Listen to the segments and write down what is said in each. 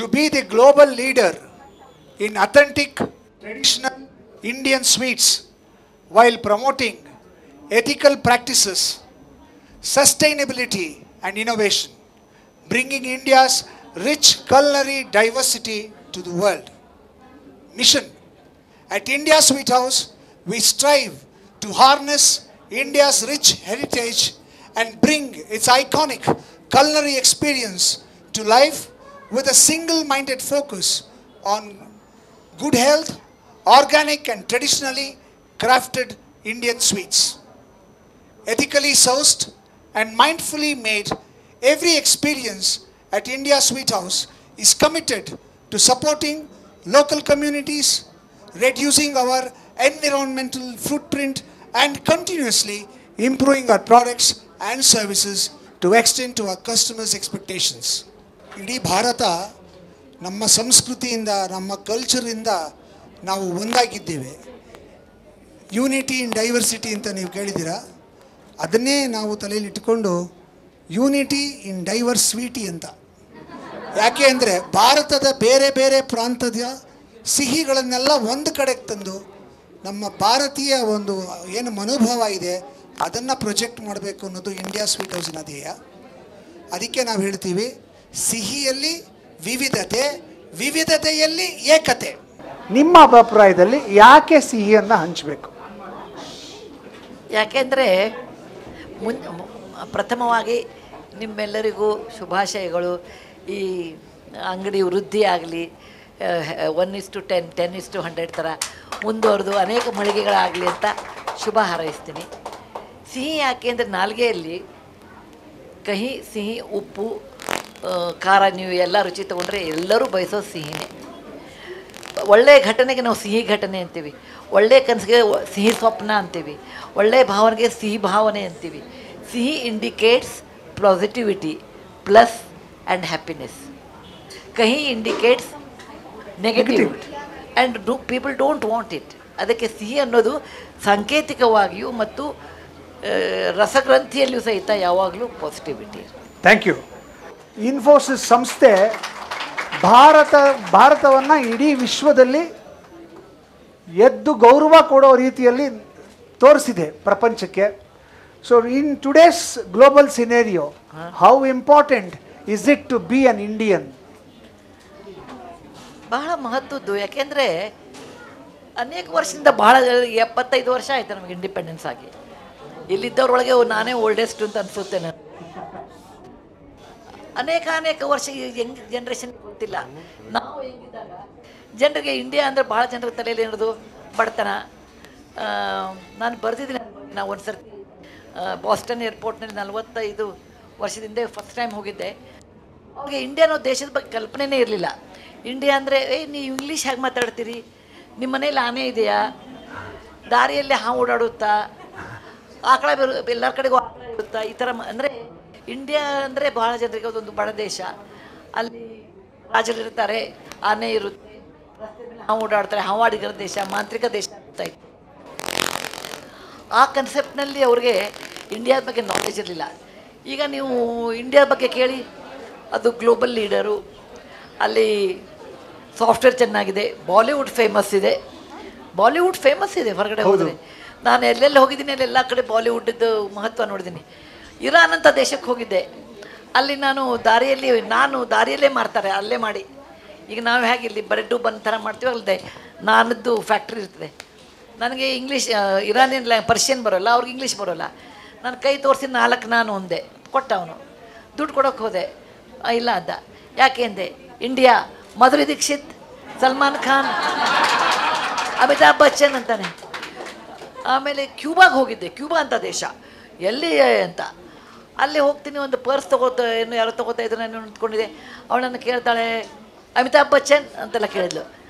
To be the global leader in authentic traditional Indian sweets while promoting ethical practices, sustainability and innovation, bringing India's rich culinary diversity to the world. Mission: at India Sweet House, we strive to harness India's rich heritage and bring its iconic culinary experience to life with a single-minded focus on good health, organic and traditionally crafted Indian sweets. Ethically sourced and mindfully made, every experience at India Sweet House is committed to supporting local communities, reducing our environmental footprint and continuously improving our products and services to extend to our customers' expectations. ಇಡೀ ಭಾರತ ನಮ್ಮ ಸಂಸ್ಕೃತಿಯಿಂದ, ನಮ್ಮ ಕಲ್ಚರಿಂದ ನಾವು ಒಂದಾಗಿದ್ದೇವೆ. Unity in diversity ಅಂತ ನೀವು ಕೇಳಿದ್ದೀರಾ, ಅದನ್ನೇ ನಾವು ತಲೆಯಲ್ಲಿ ಇಟ್ಕೊಂಡು ಯೂನಿಟಿ ಇನ್ ಡೈವರ್ಸಿಟಿ ಅಂತ. ಯಾಕೆ ಅಂದರೆ ಭಾರತದ ಬೇರೆ ಬೇರೆ ಪ್ರಾಂತದ ಸಿಹಿಗಳನ್ನೆಲ್ಲ ಒಂದು ಕಡೆಗೆ ತಂದು ನಮ್ಮ ಭಾರತೀಯ ಒಂದು ಏನು ಮನೋಭಾವ ಇದೆ ಅದನ್ನು ಪ್ರೊಜೆಕ್ಟ್ ಮಾಡಬೇಕು ಅನ್ನೋದು ಇಂಡಿಯಾ ಸ್ವೀಟ್ ಹೌಸಿನ ಧ್ಯೇಯ. ಅದಕ್ಕೆ ನಾವು ಹೇಳ್ತೀವಿ, ಸಿಹಿಯಲ್ಲಿ ವಿವಿಧತೆ, ವಿವಿಧತೆಯಲ್ಲಿ ಏಕತೆ. ನಿಮ್ಮ ಅಭಿಪ್ರಾಯದಲ್ಲಿ ಯಾಕೆ ಸಿಹಿಯನ್ನು ಹಂಚಬೇಕು? ಯಾಕೆಂದರೆ ಪ್ರಥಮವಾಗಿ ನಿಮ್ಮೆಲ್ಲರಿಗೂ ಶುಭಾಶಯಗಳು. ಈ ಅಂಗಡಿ ವೃದ್ಧಿ ಆಗಲಿ, 1:10, 10:100 ಥರ ಮುಂದುವರೆದು ಅನೇಕ ಮಳಿಗೆಗಳಾಗಲಿ ಅಂತ ಶುಭ ಹಾರೈಸ್ತೀನಿ. ಸಿಹಿ ಯಾಕೆ ಅಂದರೆ ನಾಲಿಗೆಯಲ್ಲಿ ಕಹಿ, ಸಿಹಿ, ಉಪ್ಪು, ಖಾರ ನೀವು ಎಲ್ಲ ರುಚಿ ತೊಗೊಂಡ್ರೆ ಎಲ್ಲರೂ ಬಯಸೋದು ಸಿಹಿನೇ. ಒಳ್ಳೆಯ ಘಟನೆಗೆ ನಾವು ಸಿಹಿ ಘಟನೆ ಅಂತೀವಿ, ಒಳ್ಳೆಯ ಕನಸಿಗೆ ಸಿಹಿ ಸ್ವಪ್ನ ಅಂತೀವಿ, ಒಳ್ಳೆಯ ಭಾವನೆಗೆ ಸಿಹಿ ಭಾವನೆ ಅಂತೀವಿ. ಸಿಹಿ indicates positivity plus and happiness. ಕಹಿ indicates negativity and people don't want it. ಅದಕ್ಕೆ ಸಿಹಿ ಅನ್ನೋದು ಸಾಂಕೇತಿಕವಾಗಿಯೂ ಮತ್ತು ರಸಗ್ರಂಥಿಯಲ್ಲಿಯೂ ಸಹಿತ ಯಾವಾಗಲೂ ಪಾಸಿಟಿವಿಟಿ. Thank you. ಇನ್ಫೋಸಿಸ್ ಸಂಸ್ಥೆ ಭಾರತವನ್ನು ಇಡೀ ವಿಶ್ವದಲ್ಲಿ ಎದ್ದು ಗೌರವ ಕೊಡೋ ರೀತಿಯಲ್ಲಿ ತೋರಿಸಿದೆ ಪ್ರಪಂಚಕ್ಕೆ. So in today's global scenario, how important is it to be an Indian? ಬಹಳ ಮಹತ್ವದ್ದು. ಯಾಕೆಂದರೆ ಅನೇಕ ವರ್ಷದಿಂದ ಭಾಳ 75 ವರ್ಷ ಆಯಿತು ನಮಗೆ ಇಂಡಿಪೆಂಡೆನ್ಸ್ ಆಗಿ. ಇಲ್ಲಿದ್ದವ್ರೊಳಗೆ ನಾನೇ ಓಲ್ಡೆಸ್ಟ್ ಅಂತ ಅನಿಸುತ್ತೆ ನಾನು. ಅನೇಕ ವರ್ಷ ಯಂಗ್ ಜನ್ರೇಷನ್ ಗೊತ್ತಿಲ್ಲ. ನಾವು ಹೆಂಗಿದ್ದಾಗ ಜನರಿಗೆ ಇಂಡಿಯಾ ಅಂದರೆ ಭಾಳ ಜನರ ತಲೆಯಲ್ಲಿ ಏನದು ಬಡತನ. ನಾನು ಬರೆದಿದ್ದೀನಿ, ನಾವು ಒಂದು ಸರ್ತಿ ಬಾಸ್ಟನ್ ಏರ್ಪೋರ್ಟ್ನಲ್ಲಿ 45 ವರ್ಷದಿಂದ ಫಸ್ಟ್ ಟೈಮ್ ಹೋಗಿದ್ದೆ. ಅವ್ರಿಗೆ ಇಂಡಿಯಾ ಅನ್ನೋ ದೇಶದ ಬಗ್ಗೆ ಕಲ್ಪನೆನೇ ಇರಲಿಲ್ಲ. ಇಂಡಿಯಾ ಅಂದರೆ ನೀವು ಇಂಗ್ಲೀಷ್ ಹೇಗೆ ಮಾತಾಡ್ತೀರಿ, ನಿಮ್ಮ ಮನೇಲಿ ಆನೆ ಇದೆಯಾ, ದಾರಿಯಲ್ಲಿ ಹಾವು ಓಡಾಡುತ್ತಾ, ಆಕಳ ಎಲ್ಲರ ಕಡೆಗೂ ಆಕಳ ಇರುತ್ತಾ, ಈ ಥರ. ಅಂದರೆ ಇಂಡಿಯಾ ಅಂದರೆ ಭಾಳ ಜನರಿಗೆ ಅದೊಂದು ಬಡ ದೇಶ. ಅಲ್ಲಿ ರಾಜರಿರ್ತಾರೆ, ಆನೆ ಇರುತ್ತೆ, ರಸ್ತೆ ಮೇಲೆ ಹಾವು ಓಡಾಡ್ತಾರೆ, ಹಾವಾಡಿಗರ ದೇಶ, ಮಾಂತ್ರಿಕ ದೇಶ ಅಂತ ಇತ್ತು. ಆ ಕನ್ಸೆಪ್ಟ್ನಲ್ಲಿ ಅವ್ರಿಗೆ ಇಂಡಿಯಾದ ಬಗ್ಗೆ ನಾಲೆಜ್ ಇರಲಿಲ್ಲ. ಈಗ ನೀವು ಇಂಡಿಯಾದ ಬಗ್ಗೆ ಕೇಳಿ, ಅದು ಗ್ಲೋಬಲ್ ಲೀಡರು, ಅಲ್ಲಿ ಸಾಫ್ಟ್ವೇರ್ ಚೆನ್ನಾಗಿದೆ, ಬಾಲಿವುಡ್ ಫೇಮಸ್ ಇದೆ. ಬಾಲಿವುಡ್ ಫೇಮಸ್ ಇದೆ ಹೊರಗಡೆ ಹೋದರೆ. ನಾನು ಎಲ್ಲೆಲ್ಲಿ ಹೋಗಿದ್ದೀನಿ ಅಲ್ಲೆಲ್ಲ ಕಡೆ ಬಾಲಿವುಡ್ದು ಮಹತ್ವ ನೋಡಿದ್ದೀನಿ. ಇರಾನ್ ಅಂತ ದೇಶಕ್ಕೆ ಹೋಗಿದ್ದೆ. ಅಲ್ಲಿ ನಾನು ದಾರಿಯಲ್ಲೇ ಮಾಡ್ತಾರೆ, ಅಲ್ಲೇ ಮಾಡಿ. ಈಗ ನಾವು ಹೇಗೆ ಇಲ್ಲಿ ಬ್ರೆಡ್ಡು ಬನ್ ಥರ ಮಾಡ್ತೀವಿ, ಅಲ್ಲದೆ ನಾನದ್ದು ಫ್ಯಾಕ್ಟ್ರಿ ಇರ್ತದೆ. ನನಗೆ ಇಂಗ್ಲೀಷ್, ಇರಾನಿಯನ್ ಪರ್ಷಿಯನ್ ಬರೋಲ್ಲ, ಅವ್ರಿಗೆ ಇಂಗ್ಲೀಷ್ ಬರೋಲ್ಲ. ನಾನು ಕೈ ತೋರಿಸಿ 4 ನಾನು ಒಂದೆ ಕೊಟ್ಟ. ಅವನು ದುಡ್ಡು ಕೊಡೋಕ್ಕೆ ಹೋದೆ, ಇಲ್ಲ ಅದ್ದ. ಯಾಕೆ ಅಂದೆ, ಇಂಡಿಯಾ ಮಧುರಿ ದೀಕ್ಷಿತ್, ಸಲ್ಮಾನ್ ಖಾನ್, ಅಮಿತಾಬ್ ಬಚ್ಚನ್ ಅಂತಾನೆ. ಆಮೇಲೆ ಕ್ಯೂಬಾಗೆ ಹೋಗಿದ್ದೆ. ಕ್ಯೂಬಾ ಅಂತ ದೇಶ ಎಲ್ಲಿ ಅಂತ. ಅಲ್ಲಿ ಹೋಗ್ತೀನಿ, ಒಂದು ಪರ್ಸ್ ಯಾರೋ ತೊಗೋತಾ ಇದ್ರು, ನಾನು ನಿಂತ್ಕೊಂಡಿದ್ದೆ. ಅವಳು ನನ್ನ ಕೇಳ್ತಾಳೆ, ಅಮಿತಾಬ್ ಬಚ್ಚನ್ ಅಂತೆಲ್ಲ ಕೇಳಿದ್ಲು.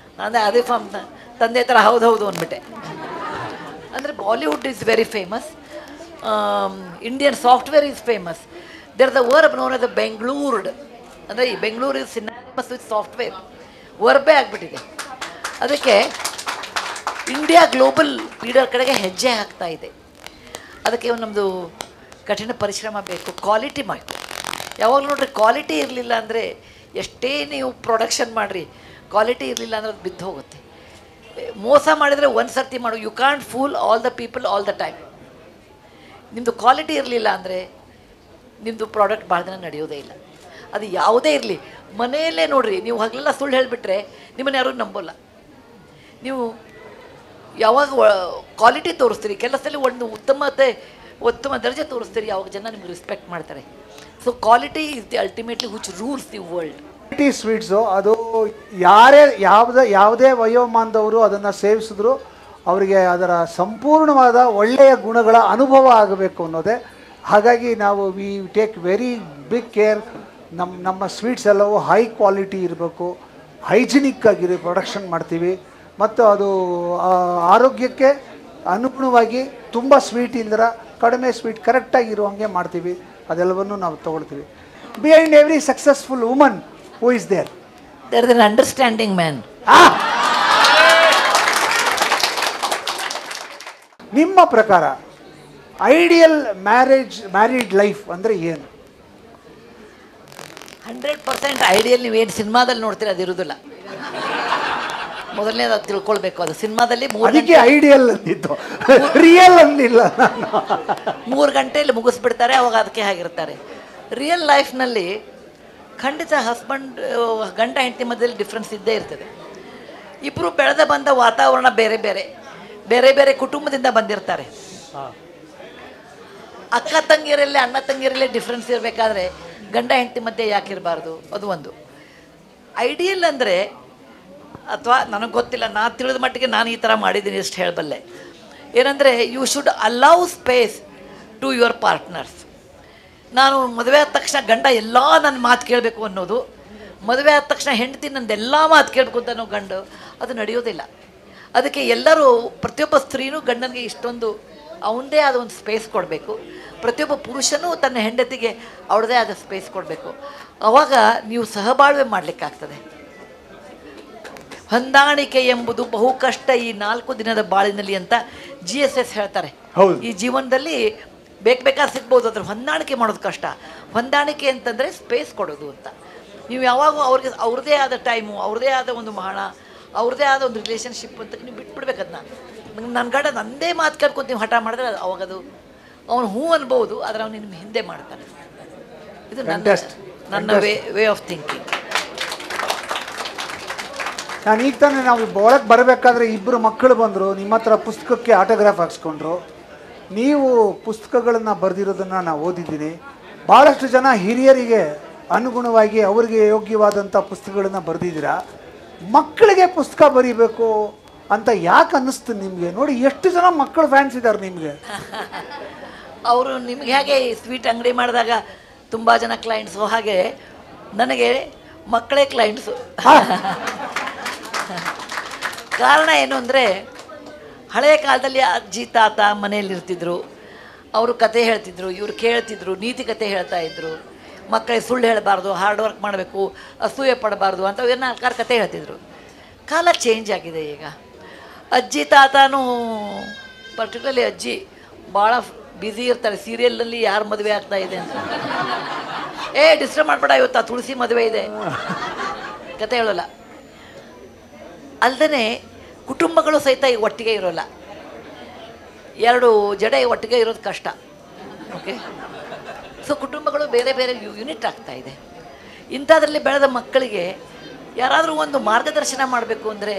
ಅಂದರೆ ಅದೇ ಫಾರ್ಮ್ ತಂದೆ ಥರ ಹೌದು ಅಂದ್ಬಿಟ್ಟೆ. ಅಂದರೆ Bollywood is very famous, Indian software is famous. There the verb known as the Bangalored. ಅಂದರೆ ಈ Bengaluru is synonymous with software, ವರ್ಬೇ ಆಗಿಬಿಟ್ಟಿದೆ. ಅದಕ್ಕೆ ಇಂಡಿಯಾ ಗ್ಲೋಬಲ್ ಲೀಡರ್ ಕಡೆಗೆ ಹೆಜ್ಜೆ ಹಾಕ್ತಾ ಇದೆ. ಅದಕ್ಕೆ ನಮ್ಮದು ಕಠಿಣ ಪರಿಶ್ರಮ ಬೇಕು, ಕ್ವಾಲಿಟಿ ಬೇಕು. ಯಾವಾಗಲೂ ನೋಡ್ರಿ, ಕ್ವಾಲಿಟಿ ಇರಲಿಲ್ಲ ಅಂದರೆ ಎಷ್ಟೇ ನೀವು ಪ್ರೊಡಕ್ಷನ್ ಮಾಡಿರಿ, ಕ್ವಾಲಿಟಿ ಇರಲಿಲ್ಲ ಅಂದರೆ ಅದು ಬಿದ್ದು ಹೋಗುತ್ತೆ. ಮೋಸ ಮಾಡಿದರೆ ಒಂದು ಸರ್ತಿ ಮಾಡು, you can't fool all the people all the time. ನಿಮ್ಮದು ಕ್ವಾಲಿಟಿ ಇರಲಿಲ್ಲ ಅಂದರೆ ನಿಮ್ಮದು ಪ್ರಾಡಕ್ಟ್ ಭಾಳ ದಿನ ನಡೆಯೋದೇ ಇಲ್ಲ. ಅದು ಯಾವುದೇ ಇರಲಿ, ಮನೆಯಲ್ಲೇ ನೋಡಿರಿ, ನೀವು ಹಗಲೆಲ್ಲ ಸುಳ್ಳು ಹೇಳಿಬಿಟ್ರೆ ನಿಮ್ಮನ್ನು ಯಾರೂ ನಂಬೋಲ್ಲ. ನೀವು ಯಾವಾಗ ಕ್ವಾಲಿಟಿ ತೋರಿಸ್ತೀರಿ, ಕೆಲಸದಲ್ಲಿ ಒಂದು ಉತ್ತಮ ದರ್ಜೆ ತೋರಿಸ್ತೀರಿ, ಯಾವಾಗ ಜನ ನಿಮ್ಗೆ ರೆಸ್ಪೆಕ್ಟ್ ಮಾಡ್ತಾರೆ. So quality is the ultimately which rules the world. Quality sweets ಅದು ಯಾವುದೇ ವಯೋಮಾನದವರು ಅದನ್ನು ಸೇವಿಸಿದ್ರು ಅವರಿಗೆ ಅದರ ಸಂಪೂರ್ಣವಾದ ಒಳ್ಳೆಯ ಗುಣಗಳ ಅನುಭವ ಆಗಬೇಕು ಅನ್ನೋದೇ. ಹಾಗಾಗಿ ನಾವು we take very big care. ನಮ್ಮ ಸ್ವೀಟ್ಸ್ ಎಲ್ಲವೂ ಹೈ ಕ್ವಾಲಿಟಿ ಇರಬೇಕು, ಹೈಜಿನಿಕ್ ಆಗಿ ಪ್ರೊಡಕ್ಷನ್ ಮಾಡ್ತೀವಿ. ಮತ್ತು ಅದು ಆರೋಗ್ಯಕ್ಕೆ ಅನುಗುಣವಾಗಿ ತುಂಬ ಸ್ವೀಟ್ ಇಲ್ದರ ಕಡಿಮೆ ಸ್ವೀಟ್ ಕರೆಕ್ಟಾಗಿ ಇರುವಂಗೆ ಮಾಡ್ತೀವಿ. ಅದೆಲ್ಲವನ್ನು ನಾವು ತೊಗೊಳ್ತೀವಿ. Behind every successful woman who is there, there is an understanding man. ನಿಮ್ಮ ಪ್ರಕಾರ ಐಡಿಯಲ್ ಮ್ಯಾರಿಡ್ ಲೈಫ್ ಅಂದರೆ ಏನು? 100% ಐಡಿಯಲ್. ನೀವೇನು ಸಿನಿಮಾದಲ್ಲಿ ನೋಡ್ತೀರ ಅದು ಇರೋದಿಲ್ಲ. ಮೊದಲನೇದು ಅದು ತಿಳ್ಕೊಳ್ಬೇಕು. ಅದು ಸಿನಿಮಾದಲ್ಲಿ ಅದಕ್ಕೆ ಐಡಿಯಲ್ ಅಂದಿದ್ದು, ರಿಯಲ್ ಅಂದಿಲ್ಲ. 3 ಗಂಟೆಯಲ್ಲಿ ಮುಗಿಸ್ಬಿಡ್ತಾರೆ, ಅವಾಗ ಅದಕ್ಕೆ ಆಗಿರ್ತಾರೆ. ರಿಯಲ್ ಲೈಫ್ನಲ್ಲಿ ಖಂಡಿತ ಗಂಡ ಹೆಂಡತಿ ಮಧ್ಯದಲ್ಲಿ ಡಿಫ್ರೆನ್ಸ್ ಇದ್ದೇ ಇರ್ತದೆ. ಇಬ್ಬರು ಬೆಳೆದ ಬಂದ ವಾತಾವರಣ ಬೇರೆ ಬೇರೆ, ಬೇರೆ ಬೇರೆ ಕುಟುಂಬದಿಂದ ಬಂದಿರ್ತಾರೆ. ಅಕ್ಕ ತಂಗಿಯರಲ್ಲೇ ಅಣ್ಣ ತಂಗಿಯರಲ್ಲೇ ಡಿಫ್ರೆನ್ಸ್ ಇರಬೇಕಾದ್ರೆ ಗಂಡ ಹೆಂಡತಿ ಮಧ್ಯೆ ಯಾಕಿರಬಾರ್ದು? ಅದು ಒಂದು ಐಡಿಯಲ್. ಅಂದರೆ ಅಥವಾ ನನಗೆ ಗೊತ್ತಿಲ್ಲ, ನಾನು ತಿಳಿದ ಮಟ್ಟಿಗೆ ನಾನು ಈ ಥರ ಮಾಡಿದ್ದೀನಿ, ಎಷ್ಟು ಹೇಳಬಲ್ಲೆ. ಏನಂದರೆ you should allow space to your partners. ನಾನು ಮದುವೆ ಆದ ತಕ್ಷಣ ಗಂಡ ಎಲ್ಲ ನನ್ನ ಮಾತು ಕೇಳಬೇಕು ಅನ್ನೋದು, ಮದುವೆ ಆದ ತಕ್ಷಣ ಹೆಂಡತಿ ನಂದೆಲ್ಲ ಮಾತು ಕೇಳಬೇಕು ಅಂತ ಅನ್ನೋ ಗಂಡು, ಅದು ನಡೆಯೋದಿಲ್ಲ. ಅದಕ್ಕೆ ಎಲ್ಲರೂ, ಪ್ರತಿಯೊಬ್ಬ ಸ್ತ್ರೀನೂ ಗಂಡನಿಗೆ ಇಷ್ಟೊಂದು ಅವನದೇ ಆದ ಒಂದು ಸ್ಪೇಸ್ ಕೊಡಬೇಕು. ಪ್ರತಿಯೊಬ್ಬ ಪುರುಷನೂ ತನ್ನ ಹೆಂಡತಿಗೆ ಅವ್ರದ್ದೇ ಆದ ಸ್ಪೇಸ್ ಕೊಡಬೇಕು. ಆವಾಗ ನೀವು ಸಹಬಾಳ್ವೆ ಮಾಡಲಿಕ್ಕಾಗ್ತದೆ. ಹೊಂದಾಣಿಕೆ ಎಂಬುದು ಬಹು ಕಷ್ಟ ಈ 4 ದಿನದ ಬಾಳಿನಲ್ಲಿ ಅಂತ GSS ಹೇಳ್ತಾರೆ. ಈ ಜೀವನದಲ್ಲಿ ಬೇಕಾದ್ರೆ ಸಿಗ್ಬೋದು, ಅದ್ರ ಹೊಂದಾಣಿಕೆ ಮಾಡೋದು ಕಷ್ಟ. ಹೊಂದಾಣಿಕೆ ಅಂತಂದರೆ ಸ್ಪೇಸ್ ಕೊಡೋದು ಅಂತ. ನೀವು ಯಾವಾಗ ಅವ್ರಿಗೆ ಅವ್ರದ್ದೇ ಆದ ಟೈಮು, ಅವ್ರದ್ದೇ ಆದ ಒಂದು ಮಹಣ, ಅವ್ರದ್ದೇ ಆದ ಒಂದು ರಿಲೇಷನ್ಶಿಪ್ ಅಂತ ನೀವು ಬಿಟ್ಬಿಡ್ಬೇಕು. ಅದನ್ನ ನನ್ನ ಗಂಡ ನಂದೇ ಮಾತು ಕೇಳ್ಕೊಂಡು ನೀವು ಹಠ ಮಾಡಿದ್ರೆ ಅವಾಗದು ಅವನು ಹೂ ಅನ್ಬೋದು, ಆದರೆ ಅವನು ನಿಮ್ಮ ಹಿಂದೆ ಮಾಡ್ತಾನೆ. ಇದು ನನ್ನ ವೇ ಆಫ್ ಥಿಂಕಿಂಗ್. ನಾನು ಈಗ ತಾನೇ ನಾವು ಒಳಗೆ ಬರಬೇಕಾದ್ರೆ ಇಬ್ಬರು ಮಕ್ಕಳು ಬಂದರು, ನಿಮ್ಮ ಹತ್ರ ಪುಸ್ತಕಕ್ಕೆ ಆಟೋಗ್ರಾಫ್ ಹಾಕ್ಸ್ಕೊಂಡ್ರು. ನೀವು ಪುಸ್ತಕಗಳನ್ನು ಬರೆದಿರೋದನ್ನು ನಾನು ಓದಿದ್ದೀನಿ. ಭಾಳಷ್ಟು ಜನ ಹಿರಿಯರಿಗೆ ಅನುಗುಣವಾಗಿ ಅವರಿಗೆ ಯೋಗ್ಯವಾದಂಥ ಪುಸ್ತಕಗಳನ್ನು ಬರೆದಿದ್ದೀರಾ. ಮಕ್ಕಳಿಗೆ ಪುಸ್ತಕ ಬರೀಬೇಕು ಅಂತ ಯಾಕೆ ಅನ್ನಿಸ್ತು ನಿಮಗೆ? ನೋಡಿ ಎಷ್ಟು ಜನ ಮಕ್ಕಳು ಫ್ಯಾನ್ಸ್ ಇದ್ದಾರೆ ನಿಮಗೆ. ಅವರು ನಿಮ್ಗೆ ಹೇಗೆ ಸ್ವೀಟ್ ಅಂಗಡಿ ಮಾಡಿದಾಗ ತುಂಬ ಜನ ಕ್ಲೈಂಟ್ಸು, ಹಾಗೆ ನನಗೆ ಮಕ್ಕಳೇ ಕ್ಲೈಂಟ್ಸು. ಕಾರಣ ಏನು ಅಂದರೆ, ಹಳೆಯ ಕಾಲದಲ್ಲಿ ಅಜ್ಜಿ ತಾತ ಮನೆಯಲ್ಲಿರ್ತಿದ್ರು, ಅವರು ಕತೆ ಹೇಳ್ತಿದ್ರು, ಇವರು ಕೇಳ್ತಿದ್ರು, ನೀತಿ ಕತೆ ಹೇಳ್ತಾ ಇದ್ರು. ಮಕ್ಕಳಿಗೆ ಸುಳ್ಳು ಹೇಳಬಾರ್ದು, ಹಾರ್ಡ್ ವರ್ಕ್ ಮಾಡಬೇಕು, ಅಸೂಯೆ ಪಡಬಾರ್ದು ಅಂತ 4 ಕತೆ ಹೇಳ್ತಿದ್ರು. ಕಾಲ ಚೇಂಜ್ ಆಗಿದೆ ಈಗ. ಅಜ್ಜಿ ತಾತನೂ, ಪರ್ಟಿಕ್ಯುಲರ್ಲಿ ಅಜ್ಜಿ ಭಾಳ ಬ್ಯುಸಿ ಇರ್ತಾರೆ. ಸೀರಿಯಲ್ನಲ್ಲಿ ಯಾರು ಮದುವೆ ಆಗ್ತಾ ಇದೆ ಅಂತ, ಡಿಸ್ಟರ್ಬ್ ಮಾಡಬೇಡ, ಇವತ್ತು ತುಳಸಿ ಮದುವೆ ಇದೆ, ಕತೆ ಹೇಳೋಲ್ಲ. ಅಲ್ಲದೆ ಕುಟುಂಬಗಳು ಸಹಿತ ಈಗ ಒಟ್ಟಿಗೆ ಇರೋಲ್ಲ. 2 ಜಡೆ ಒಟ್ಟಿಗೆ ಇರೋದು ಕಷ್ಟ. ಓಕೆ, ಸೊ ಕುಟುಂಬಗಳು ಬೇರೆ ಬೇರೆ ಯೂನಿಟ್ ಆಗ್ತಾ ಇದೆ. ಇಂಥದ್ರಲ್ಲಿ ಬೆಳೆದ ಮಕ್ಕಳಿಗೆ ಯಾರಾದರೂ ಒಂದು ಮಾರ್ಗದರ್ಶನ ಮಾಡಬೇಕು ಅಂದರೆ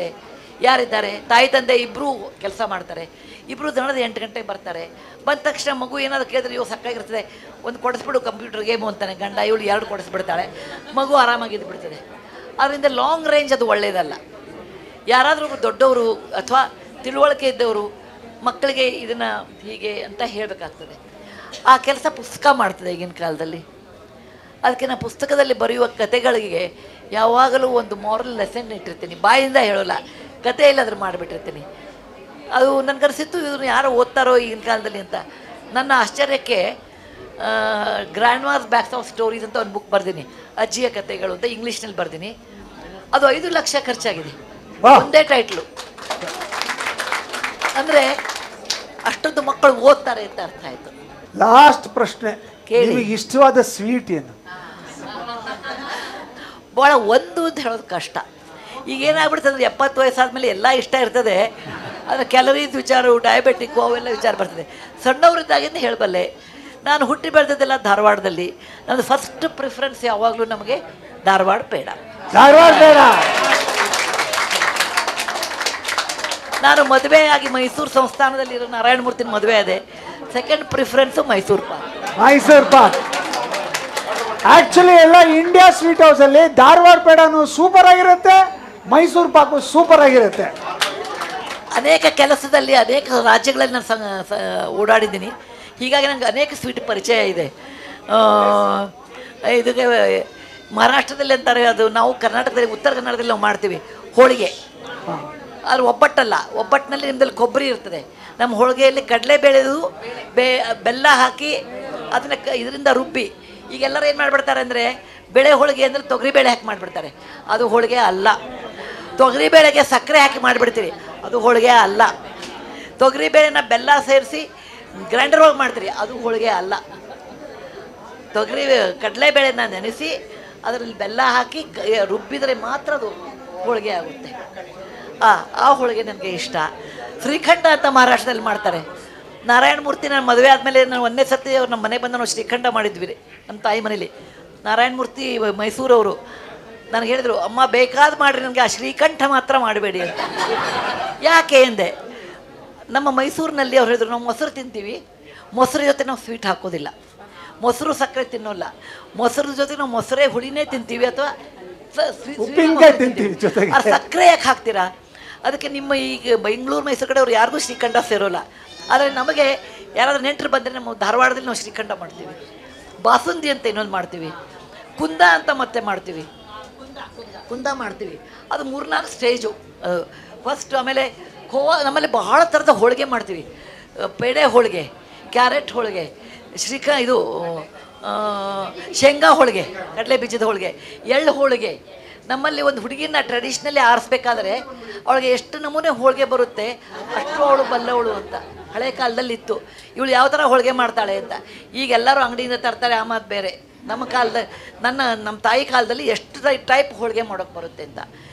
ಯಾರಿದ್ದಾರೆ? ತಾಯಿ ತಂದೆ ಇಬ್ಬರೂ ಕೆಲಸ ಮಾಡ್ತಾರೆ, ಇಬ್ಬರು ದಿನದ 8 ಗಂಟೆಗೆ ಬರ್ತಾರೆ. ಬಂದ ತಕ್ಷಣ ಮಗು ಏನಾದರೂ ಕೇಳಿದ್ರೆ ಇವು ಸಾಕಾಗಿರ್ತದೆ, ಒಂದು ಕೊಡಿಸ್ಬಿಡು ಕಂಪ್ಯೂಟರ್ ಗೇಮು ಅಂತಾನೆ ಗಂಡ, ಇವಳು 2 ಕೊಡಿಸ್ಬಿಡ್ತಾಳೆ, ಮಗು ಆರಾಮಾಗಿದ್ದು ಬಿಡ್ತದೆ. ಅದರಿಂದ ಲಾಂಗ್ ರೇಂಜ್ ಅದು ಒಳ್ಳೆಯದಲ್ಲ. ಯಾರಾದರೂ ದೊಡ್ಡವರು ಅಥವಾ ತಿಳುವಳಿಕೆ ಇದ್ದವರು ಮಕ್ಕಳಿಗೆ ಇದನ್ನು ಹೀಗೆ ಅಂತ ಹೇಳಬೇಕಾಗ್ತದೆ. ಆ ಕೆಲಸ ಪುಸ್ತಕ ಮಾಡ್ತದೆ ಈಗಿನ ಕಾಲದಲ್ಲಿ. ಅದಕ್ಕೆ ನಾನು ಪುಸ್ತಕದಲ್ಲಿ ಬರೆಯುವ ಕತೆಗಳಿಗೆ ಯಾವಾಗಲೂ ಒಂದು ಮಾರಲ್ ಲೆಸನ್ ಇಟ್ಟಿರ್ತೀನಿ. ಬಾಯಿಂದ ಹೇಳೋಲ್ಲ, ಕತೆ ಇಲ್ಲಾದ್ರೂ ಮಾಡಿಬಿಟ್ಟಿರ್ತೀನಿ. ಅದು ನನಗನ್ನಿಸಿತ್ತು ಇದನ್ನು ಯಾರು ಓದ್ತಾರೋ ಈಗಿನ ಕಾಲದಲ್ಲಿ ಅಂತ. ನನ್ನ ಆಶ್ಚರ್ಯಕ್ಕೆ grandma's bags of stories ಅಂತ ಒಂದು ಬುಕ್ ಬರ್ತೀನಿ, ಅಜ್ಜಿಯ ಕತೆಗಳು ಅಂತ ಇಂಗ್ಲೀಷ್ನಲ್ಲಿ ಬರ್ತೀನಿ. ಅದು 5 ಲಕ್ಷ ಖರ್ಚಾಗಿದೆ, ಒಂದೇ ಟೈಟ್ಲು. ಅಂದರೆ ಅಷ್ಟೊಂದು ಮಕ್ಕಳು ಓದ್ತಾರೆ ಅಂತ ಅರ್ಥ ಆಯಿತು. ಲಾಸ್ಟ್ ಪ್ರಶ್ನೆ, ನಿಮಗೆ ಇಷ್ಟವಾದ ಸ್ವೀಟ್ ಏನು? ಭಾಳ ಒಂದು ಅಂತ ಹೇಳೋದು ಕಷ್ಟ. ಈಗ ಏನಾಗ್ಬಿಡ್ತದೆ, 70 ವಯಸ್ಸಾದ್ಮೇಲೆ ಎಲ್ಲ ಇಷ್ಟ ಇರ್ತದೆ, ಆದರೆ ಕ್ಯಾಲರೀಸ್ ವಿಚಾರ, ಡಯಾಬಿಟಿಕ್ಕು ಅವೆಲ್ಲ ವಿಚಾರ ಬರ್ತದೆ. ಸಣ್ಣವರಿದ್ದಾಗಿಂದ ಹೇಳಬಲ್ಲೆ. ನಾನು ಹುಟ್ಟಿ ಬೆಳೆದದ್ದೆಲ್ಲ ಧಾರವಾಡದಲ್ಲಿ. ನನ್ನ ಫಸ್ಟ್ ಪ್ರಿಫರೆನ್ಸ್ ಯಾವಾಗಲೂ ನಮಗೆ ಧಾರವಾಡ ಪೇಡ. ಧಾರವಾಡ ಬೇಡ. ನಾನು ಮದುವೆಯಾಗಿ ಮೈಸೂರು ಸಂಸ್ಥಾನದಲ್ಲಿರೋ ನಾರಾಯಣಮೂರ್ತಿನ ಮದುವೆ ಇದೆ. Second preference Mysuru Pak. Mysuru Pak actually ಎಲ್ಲ ಇಂಡಿಯಾ ಸ್ವೀಟ್ ಹೌಸಲ್ಲಿ ಧಾರವಾಡ ಪೇಡನೂ ಸೂಪರ್ ಆಗಿರುತ್ತೆ, ಮೈಸೂರು ಪಾಕು ಸೂಪರ್ ಆಗಿರುತ್ತೆ. ಅನೇಕ ಕೆಲಸದಲ್ಲಿ ಅನೇಕ ರಾಜ್ಯಗಳಲ್ಲಿ ನಾನು ಓಡಾಡಿದ್ದೀನಿ. ಹೀಗಾಗಿ ನನಗೆ ಅನೇಕ ಸ್ವೀಟ್ ಪರಿಚಯ ಇದೆ. ಇದಕ್ಕೆ ಮಹಾರಾಷ್ಟ್ರದಲ್ಲಿ ಅಂತಾರೆ, ಅದು ನಾವು ಕರ್ನಾಟಕದಲ್ಲಿ, ಉತ್ತರ ಕನ್ನಡದಲ್ಲಿ ನಾವು ಮಾಡ್ತೀವಿ ಹೋಳಿಗೆ. ಅದು ಒಬ್ಬಟ್ಟಲ್ಲ, ಒಬ್ಬಟ್ಟಿನಲ್ಲಿ ನಿಮ್ಮದಲ್ಲಿ ಕೊಬ್ಬರಿ ಇರ್ತದೆ. ನಮ್ಮ ಹೋಳಿಗೆಯಲ್ಲಿ ಕಡಲೆ ಬೇಳೆದು ಬೆಲ್ಲ ಹಾಕಿ ಅದನ್ನು ಇದರಿಂದ ರುಬ್ಬಿ. ಈಗೆಲ್ಲರೂ ಏನು ಮಾಡಿಬಿಡ್ತಾರೆ ಅಂದರೆ ಬೇಳೆ ಹೋಳಿಗೆ ಅಂದರೆ ತೊಗರಿಬೇಳೆ ಹಾಕಿ ಮಾಡಿಬಿಡ್ತಾರೆ, ಅದು ಹೋಳಿಗೆ ಅಲ್ಲ. ತೊಗರಿಬೇಳೆಗೆ ಸಕ್ಕರೆ ಹಾಕಿ ಮಾಡಿಬಿಡ್ತೀರಿ, ಅದು ಹೋಳಿಗೆ ಅಲ್ಲ. ತೊಗರಿಬೇಳೆನ ಬೆಲ್ಲ ಸೇರಿಸಿ ಗ್ರೈಂಡರ್ ಒಳಗೆ ಮಾಡ್ತೀರಿ, ಅದು ಹೋಳಿಗೆ ಅಲ್ಲ. ಕಡಲೆಬೇಳೆನ ನೆನೆಸಿ ಅದರಲ್ಲಿ ಬೆಲ್ಲ ಹಾಕಿ ರುಬ್ಬಿದರೆ ಮಾತ್ರ ಅದು ಹೋಳಿಗೆ ಆಗುತ್ತೆ. ಆ ಹೋಳಿಗೆ ನನಗೆ ಇಷ್ಟ. ಶ್ರೀಖಂಡ ಅಂತ ಮಹಾರಾಷ್ಟ್ರದಲ್ಲಿ ಮಾಡ್ತಾರೆ. ನಾರಾಯಣ ಮೂರ್ತಿ ನಾನು ಮದುವೆ ಆದಮೇಲೆ ನಾನು ಒಂದೇ ಸರ್ತಿ ಅವ್ರು ನಮ್ಮ ಮನೆಗೆ ಬಂದು ನಾವು ಶ್ರೀಖಂಡ ಮಾಡಿದ್ವಿ ನಮ್ಮ ತಾಯಿ ಮನೇಲಿ. ನಾರಾಯಣ ಮೂರ್ತಿ ಮೈಸೂರವರು ನನಗೆ ಹೇಳಿದರು, ಅಮ್ಮ ಬೇಕಾದ ಮಾಡಿರಿ, ನನಗೆ ಆ ಶ್ರೀಕಂಠ ಮಾತ್ರ ಮಾಡಬೇಡಿ ಅಂತ. ಯಾಕೆ ಎಂದೆ, ನಮ್ಮ ಮೈಸೂರಿನಲ್ಲಿ ಅವ್ರು ಹೇಳಿದ್ರು, ನಾವು ಮೊಸರು ತಿಂತೀವಿ, ಮೊಸರು ಜೊತೆ ನಾವು ಸ್ವೀಟ್ ಹಾಕೋದಿಲ್ಲ, ಮೊಸರು ಸಕ್ಕರೆ ತಿನ್ನೋಲ್ಲ, ಮೊಸರು ಜೊತೆ ನಾವು ಮೊಸರೇ ಹುಳಿನೇ ತಿಂತೀವಿ ಅಥವಾ ಸಕ್ಕರೆ ಯಾಕೆ ಹಾಕ್ತೀರಾ? ಅದಕ್ಕೆ ನಿಮ್ಮ ಈಗ ಬೆಂಗಳೂರು ಮೈಸೂರು ಕಡೆ ಅವ್ರು ಯಾರಿಗೂ ಶ್ರೀಖಂಡ ಸೇರೋಲ್ಲ. ಆದರೆ ನಮಗೆ ಯಾರಾದ್ರೂ ನೆಂಟರು ಬಂದರೆ ನಮ್ಮ ಧಾರವಾಡದಲ್ಲಿ ನಾವು ಶ್ರೀಖಂಡ ಮಾಡ್ತೀವಿ, ಬಾಸುಂದಿ ಅಂತ ಇನ್ನೊಂದು ಮಾಡ್ತೀವಿ, ಕುಂದ ಅಂತ ಮತ್ತೆ ಮಾಡ್ತೀವಿ, ಕುಂದ ಮಾಡ್ತೀವಿ. ಅದು 3-4 ಸ್ಟೇಜು ಫಸ್ಟ್. ಆಮೇಲೆ ಖೋವಾ, ನಮ್ಮಲ್ಲಿ ಬಹಳ ಥರದ ಹೋಳಿಗೆ ಮಾಡ್ತೀವಿ. ಪೇಡೆ ಹೋಳಿಗೆ, ಕ್ಯಾರೆಟ್ ಹೋಳಿಗೆ, ಇದು ಶೇಂಗಾ ಹೋಳಿಗೆ, ಕಡಲೆ ಬೀಜದ ಹೋಳಿಗೆ, ಎಳ್ಳು ಹೋಳಿಗೆ. ನಮ್ಮಲ್ಲಿ ಒಂದು ಹುಡುಗಿನ ಟ್ರೆಡಿಷ್ನಲಿ ಆರಿಸ್ಬೇಕಾದ್ರೆ ಅವಳಿಗೆ ಎಷ್ಟು ನಮೂನೆ ಹೋಳಿಗೆ ಬರುತ್ತೆ ಅಷ್ಟು ಅವಳು ಬಲ್ಲವಳು ಅಂತ ಹಳೆ ಕಾಲದಲ್ಲಿ ಇತ್ತು. ಇವಳು ಯಾವ ಥರ ಹೋಳಿಗೆ ಮಾಡ್ತಾಳೆ ಅಂತ. ಈಗ ಎಲ್ಲರೂ ಅಂಗಡಿಯಿಂದ ತರ್ತಾರೆ, ಆ ಮಾತು ಬೇರೆ. ನಮ್ಮ ಕಾಲದಲ್ಲಿ ನಮ್ಮ ತಾಯಿ ಕಾಲದಲ್ಲಿ ಎಷ್ಟು ಟೈಪ್ ಹೋಳಿಗೆ ಮಾಡೋಕ್ಕೆ ಬರುತ್ತೆ ಅಂತ.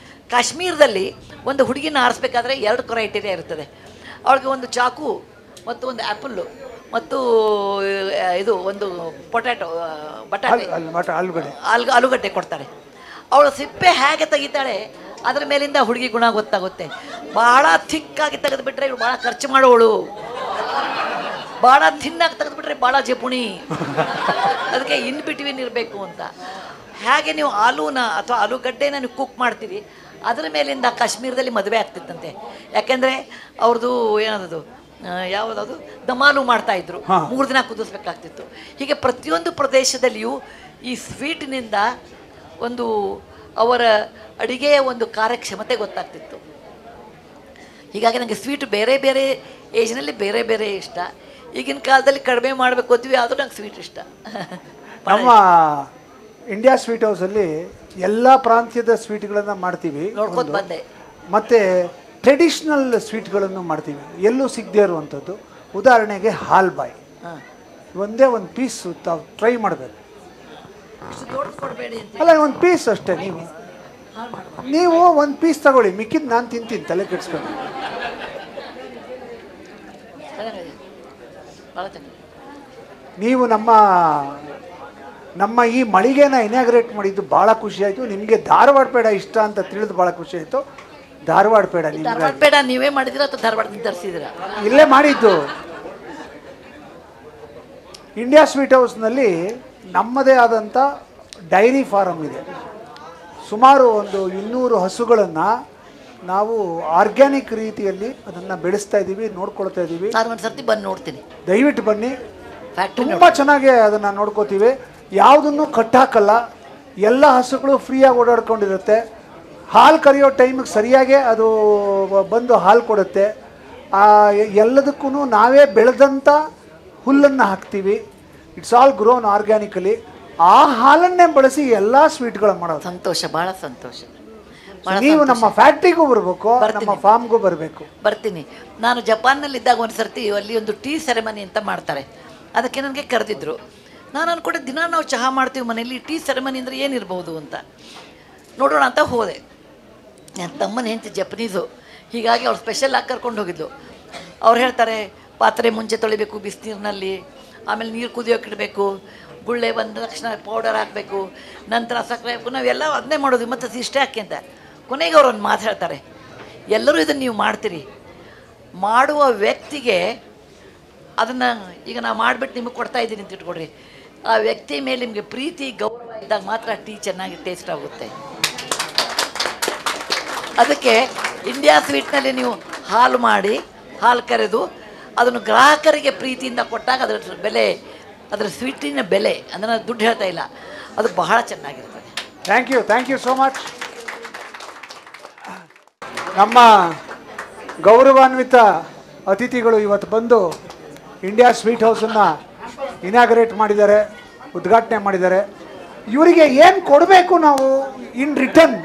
ಕಾಶ್ಮೀರದಲ್ಲಿ ಒಂದು ಹುಡುಗಿನ ಆರಿಸ್ಬೇಕಾದ್ರೆ 2 ಕ್ರೈಟೀರಿಯಾ ಇರ್ತದೆ. ಅವಳಿಗೆ ಒಂದು ಚಾಕು ಮತ್ತು ಒಂದು ಆ್ಯಪಲ್ಲು ಮತ್ತು ಇದು ಒಂದು ಬಟಾಟೆ ಆಲೂಗಡ್ಡೆ ಕೊಡ್ತಾರೆ. ಅವಳು ಸಿಪ್ಪೆ ಹೇಗೆ ತೆಗಿತಾಳೆ ಅದ್ರ ಮೇಲಿಂದ ಹುಡುಗಿ ಗುಣ ಗೊತ್ತಾಗುತ್ತೆ. ಭಾಳ ಥಿಕ್ಕಾಗಿ ತೆಗೆದುಬಿಟ್ರೆ ಇವಳು ಭಾಳ ಖರ್ಚು ಮಾಡೋವಳು, ಭಾಳ ಥಿನ್ನಾಗಿ ತೆಗೆದುಬಿಟ್ರೆ ಭಾಳ ಜಪುಣಿ. ಅದಕ್ಕೆ ಇನ್ ಬಿಟ್ವೀನ್ ಇರಬೇಕು ಅಂತ. ಹೇಗೆ ನೀವು ಆಲೂನ ಅಥವಾ ಆಲೂಗಡ್ಡೆನ ನೀವು ಕುಕ್ ಮಾಡ್ತೀರಿ, ಅದರ ಮೇಲಿಂದ ಕಾಶ್ಮೀರದಲ್ಲಿ ಮದುವೆ ಆಗ್ತಿತ್ತಂತೆ. ಯಾಕೆಂದರೆ ಅವ್ರದ್ದು ಏನದು ಯಾವುದದು ದಮಾಲು ಮಾಡ್ತಾಯಿದ್ರು, 3 ದಿನ ಕುದಿಸ್ಬೇಕಾಗ್ತಿತ್ತು. ಹೀಗೆ ಪ್ರತಿಯೊಂದು ಪ್ರದೇಶದಲ್ಲಿಯೂ ಈ ಸ್ವೀಟಿನಿಂದ ಒಂದು ಅವರ ಅಡಿಗೆಯ ಒಂದು ಕಾರ್ಯಕ್ಷಮತೆ ಗೊತ್ತಾಗ್ತಿತ್ತು. ಹೀಗಾಗಿ ನನಗೆ ಸ್ವೀಟ್ ಬೇರೆ ಬೇರೆ ಏಜ್ನಲ್ಲಿ ಬೇರೆ ಬೇರೆ ಇಷ್ಟ. ಈಗಿನ ಕಾಲದಲ್ಲಿ ಕಡಿಮೆ ಮಾಡಬೇಕು ಅಂತೀವಿ, ಆದರೂ ನಂಗೆ ಸ್ವೀಟ್ ಇಷ್ಟ. ನಮ್ಮ ಇಂಡಿಯಾ ಸ್ವೀಟ್ ಹೌಸಲ್ಲಿ ಎಲ್ಲ ಪ್ರಾಂತ್ಯದ ಸ್ವೀಟ್ಗಳನ್ನು ಮಾಡ್ತೀವಿ, ನೋಡ್ಕೊಂಡು ಬಂದೆ. ಮತ್ತು ಟ್ರೆಡಿಷ್ನಲ್ ಸ್ವೀಟ್ಗಳನ್ನು ಮಾಡ್ತೀವಿ, ಎಲ್ಲೂ ಸಿಗದೇ ಇರುವಂಥದ್ದು. ಉದಾಹರಣೆಗೆ ಹಾಲ್ಬಾಯ್, ಒಂದೇ ಒಂದು ಪೀಸ್ ತಾವು ಟ್ರೈ ಮಾಡಬೇಕು. ಅಲ್ಲ, ಒಂದು ಪೀಸ್ ಅಷ್ಟೇ. ನೀವು ಒಂದು ಪೀಸ್ ತಗೊಳ್ಳಿ, ಮಿಕ್ಕಿದ್ದು ನಾನು ತಿಂತೀನಿ, ತಲೆ ಕೆಡಿಸ್ಕೊಂಡು. ನೀವು ನಮ್ಮ ಈ ಮಳಿಗೆನ ಇನಾಗ್ರೇಟ್ ಮಾಡಿದ್ದು ಭಾಳ ಖುಷಿ ಆಯಿತು. ನಿಮಗೆ ಧಾರವಾಡ ಪೇಡ ಇಷ್ಟ ಅಂತ ತಿಳಿದು ಭಾಳ ಖುಷಿ ಆಯಿತು. ಧಾರವಾಡ ಪೇಡ ನೀವೇ ಮಾಡಿದಿರ ಅಥವಾ ಧಾರವಾಡದಿಂದ ತರಿಸಿದಿರ? ಇಲ್ಲೇ ಮಾಡಿದ್ದು. ಇಂಡಿಯಾ ಸ್ವೀಟ್ ಹೌಸ್ನಲ್ಲಿ ನಮ್ಮದೇ ಆದಂಥ ಡೈರಿ ಫಾರಮ್ ಇದೆ. ಸುಮಾರು ಒಂದು 200 ಹಸುಗಳನ್ನು ನಾವು ಆರ್ಗ್ಯಾನಿಕ್ ರೀತಿಯಲ್ಲಿ ಅದನ್ನು ಬೆಳೆಸ್ತಾ ಇದ್ದೀವಿ, ನೋಡ್ಕೊಳ್ತಾ ಇದ್ದೀವಿ. ನಾನು ಒಂದು ಸರ್ತಿ ಬಂದು ನೋಡ್ತೀನಿ, ದಯವಿಟ್ಟು ಬನ್ನಿ. ತುಂಬ ಚೆನ್ನಾಗಿ ಅದನ್ನು ನೋಡ್ಕೋತೀವಿ. ಯಾವುದನ್ನು ಕಟ್ಟಾಕಲ್ಲ, ಎಲ್ಲ ಹಸುಗಳು ಫ್ರೀಯಾಗಿ ಓಡಾಡ್ಕೊಂಡಿರುತ್ತೆ. ಹಾಲು ಕರೆಯೋ ಟೈಮಿಗೆ ಸರಿಯಾಗಿ ಅದು ಬಂದು ಹಾಲು ಕೊಡುತ್ತೆ. ಎಲ್ಲದಕ್ಕೂ ನಾವೇ ಬೆಳೆದಂಥ ಹುಲ್ಲನ್ನು ಹಾಕ್ತೀವಿ. It's all grown organically. ಆ ಹಾಲನ್ನೇ ಬಳಸಿ ಎಲ್ಲ ಸ್ವೀಟ್ಗಳು ಮಾಡೋದು. ಸಂತೋಷ, ಭಾಳ ಸಂತೋಷ. ನೀವು ನಮ್ಮ ಫ್ಯಾಕ್ಟ್ರಿಗೂ ಬರಬೇಕು, ನಮ್ಮ ಫಾರ್ಮ್ಗೂ ಬರಬೇಕು. ಬರ್ತೀನಿ. ನಾನು ಜಪಾನ್ನಲ್ಲಿದ್ದಾಗ ಒಂದು ಸರ್ತಿ ಅಲ್ಲಿ ಒಂದು ಟೀ ಸೆರೆಮನಿ ಅಂತ ಮಾಡ್ತಾರೆ, ಅದಕ್ಕೆ ನನಗೆ ಕರೆದಿದ್ರು. ನಾನು ಅಂದ್ಕೊಂಡೆ ದಿನ ನಾವು ಚಹಾ ಮಾಡ್ತೀವಿ ಮನೇಲಿ, ಟೀ ಸೆರೆಮನಿ ಅಂದರೆ ಏನಿರ್ಬೋದು ಅಂತ ನೋಡೋಣ ಅಂತ ಹೋದೆ. ನನ್ನ ತಮ್ಮನ ಹೆಂಡತಿ ಜಪನೀಸು, ಹೀಗಾಗಿ ಅವ್ರು ಸ್ಪೆಷಲ್ ಆಗಿ ಕರ್ಕೊಂಡು ಹೋಗಿದ್ಲು. ಅವ್ರು ಹೇಳ್ತಾರೆ, ಪಾತ್ರೆ ಮುಂಚೆ ತೊಳಿಬೇಕು ಬಿಸಿನೀರಿನಲ್ಲಿ, ಆಮೇಲೆ ನೀರು ಕುದಿಯೋಕೆ ಇಡಬೇಕು, ಗುಳ್ಳೆ ಬಂದ ತಕ್ಷಣ ಪೌಡರ್ ಹಾಕಬೇಕು, ನಂತರ ಸಕ್ಕರೆ ಹಾಕಬೇಕು. ನಾವೆಲ್ಲ ಅದನ್ನೇ ಮಾಡೋದು, ಮತ್ತು ಇಷ್ಟೇ ಹಾಕಿ ಅಂತ. ಕೊನೆಗೆ ಅವ್ರು ಒಂದು ಮಾತು ಹೇಳ್ತಾರೆ, ಎಲ್ಲರೂ ಇದನ್ನು ನೀವು ಮಾಡ್ತೀರಿ, ಮಾಡುವ ವ್ಯಕ್ತಿಗೆ ಅದನ್ನು ಈಗ ನಾವು ಮಾಡಿಬಿಟ್ಟು ನಿಮಗೆ ಕೊಡ್ತಾ ಇದ್ದೀನಿ ಅಂತ ಇಟ್ಕೊಡ್ರಿ, ಆ ವ್ಯಕ್ತಿ ಮೇಲೆ ನಿಮಗೆ ಪ್ರೀತಿ ಗೌರವ ಇದ್ದಾಗ ಮಾತ್ರ ಟೀ ಚೆನ್ನಾಗಿ ಟೇಸ್ಟ್ ಆಗುತ್ತೆ. ಅದಕ್ಕೆ ಇಂಡಿಯಾ ಸ್ವೀಟ್ನಲ್ಲಿ ನೀವು ಹಾಲು ಮಾಡಿ, ಹಾಲು ಕರೆದು ಅದನ್ನು ಗ್ರಾಹಕರಿಗೆ ಪ್ರೀತಿಯಿಂದ ಕೊಟ್ಟಾಗ ಅದರ ಬೆಲೆ, ಅದರ ಸ್ವೀಟಿನ ಬೆಲೆ, ಅಂದರೆ ದುಡ್ಡು ಹೇಳ್ತಾ ಇಲ್ಲ, ಅದು ಬಹಳ ಚೆನ್ನಾಗಿರ್ತದೆ. Thank you so much. ನಮ್ಮ ಗೌರವಾನ್ವಿತ ಅತಿಥಿಗಳು ಇವತ್ತು ಬಂದು ಇಂಡಿಯಾ ಸ್ವೀಟ್ ಹೌಸನ್ನು ಇನಾಗ್ರೇಟ್ ಮಾಡಿದ್ದಾರೆ, ಉದ್ಘಾಟನೆ ಮಾಡಿದ್ದಾರೆ. ಇವರಿಗೆ ಏನು ಕೊಡಬೇಕು ನಾವು ಇನ್ ರಿಟರ್ನ್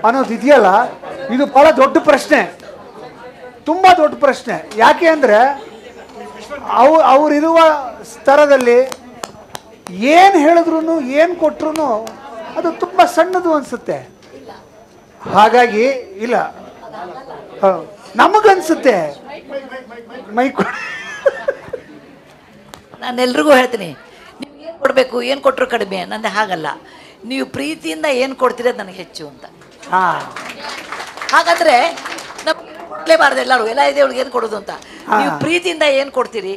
ಅನ್ನೋದು ಇದೆಯಲ್ಲ, ಇದು ಭಾಳ ದೊಡ್ಡ ಪ್ರಶ್ನೆ, ತುಂಬ ದೊಡ್ಡ ಪ್ರಶ್ನೆ. ಯಾಕೆ ಅಂದರೆ ಅವರಿರುವ ಸ್ತರದಲ್ಲಿ ಏನು ಹೇಳಿದ್ರು ಏನು ಕೊಟ್ಟರು ಅದು ತುಂಬ ಸಣ್ಣದು ಅನಿಸುತ್ತೆ. ಹಾಗಾಗಿ ಇಲ್ಲ, ನಮಗನ್ಸುತ್ತೆ ನಾನು ಎಲ್ರಿಗೂ ಹೇಳ್ತೀನಿ, ನೀವು ಏನು ಕೊಡಬೇಕು, ಏನು ಕೊಟ್ಟರು ಕಡಿಮೆ, ನಂದು ಹಾಗಲ್ಲ. ನೀವು ಪ್ರೀತಿಯಿಂದ ಏನು ಕೊಡ್ತೀರಿ ಅದು ನನಗೆ ಹೆಚ್ಚು ಅಂತ. ಹಾಗಾದರೆ ನಮ್ಗೆ ಕೊಡಲೇಬಾರ್ದು, ಎಲ್ಲರೂ ಎಲ್ಲ ಇದೆ ಅವಳಿಗೆ ಏನು ಕೊಡೋದು ಅಂತ. ನೀವು ಪ್ರೀತಿಯಿಂದ ಏನು ಕೊಡ್ತೀರಿ,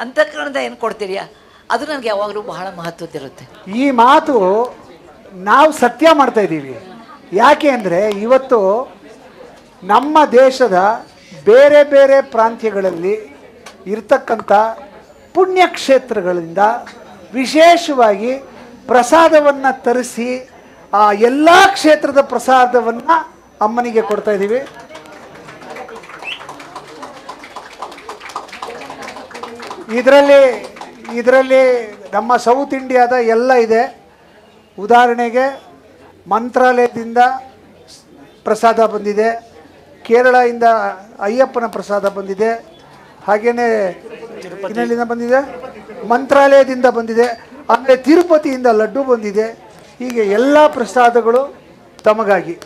ಅಂತಃಕರಣದಿಂದ ಏನು ಕೊಡ್ತೀರಿ, ಅದು ನನಗೆ ಯಾವಾಗಲೂ ಬಹಳ ಮಹತ್ವದ್ದಿರುತ್ತೆ. ಈ ಮಾತು ನಾವು ಸತ್ಯ ಮಾಡ್ತಾ ಇದ್ದೀವಿ. ಯಾಕೆ ಅಂದರೆ ಇವತ್ತು ನಮ್ಮ ದೇಶದ ಬೇರೆ ಬೇರೆ ಪ್ರಾಂತ್ಯಗಳಲ್ಲಿ ಇರ್ತಕ್ಕಂಥ ಪುಣ್ಯಕ್ಷೇತ್ರಗಳಿಂದ ವಿಶೇಷವಾಗಿ ಪ್ರಸಾದವನ್ನು ತರಿಸಿ ಆ ಎಲ್ಲ ಕ್ಷೇತ್ರದ ಪ್ರಸಾದವನ್ನು ಅಮ್ಮನಿಗೆ ಕೊಡ್ತಾ ಇದ್ದೀವಿ. ಇದರಲ್ಲಿ ನಮ್ಮ ಸೌತ್ ಇಂಡಿಯಾದ ಎಲ್ಲ ಇದೆ. ಉದಾಹರಣೆಗೆ ಮಂತ್ರಾಲಯದಿಂದ ಪ್ರಸಾದ ಬಂದಿದೆ, ಕೇರಳದಿಂದ ಅಯ್ಯಪ್ಪನ ಪ್ರಸಾದ ಬಂದಿದೆ, ಹಾಗೆಯೇ ಇನ್ನೆಲ್ಲಿಂದ ಬಂದಿದೆ, ಮಂತ್ರಾಲಯದಿಂದ ಬಂದಿದೆ, ಆಮೇಲೆ ತಿರುಪತಿಯಿಂದ ಲಡ್ಡು ಬಂದಿದೆ. ಹೀಗೆ ಎಲ್ಲ ಪ್ರಸಾದಗಳು ತಮಗಾಗಿ.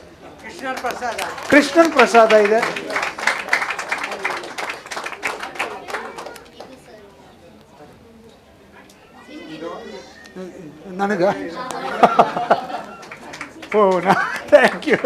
ಕೃಷ್ಣನ ಪ್ರಸಾದ ಇದೆ. ನನಗ ಓ ಥ್ಯಾಂಕ್ ಯು.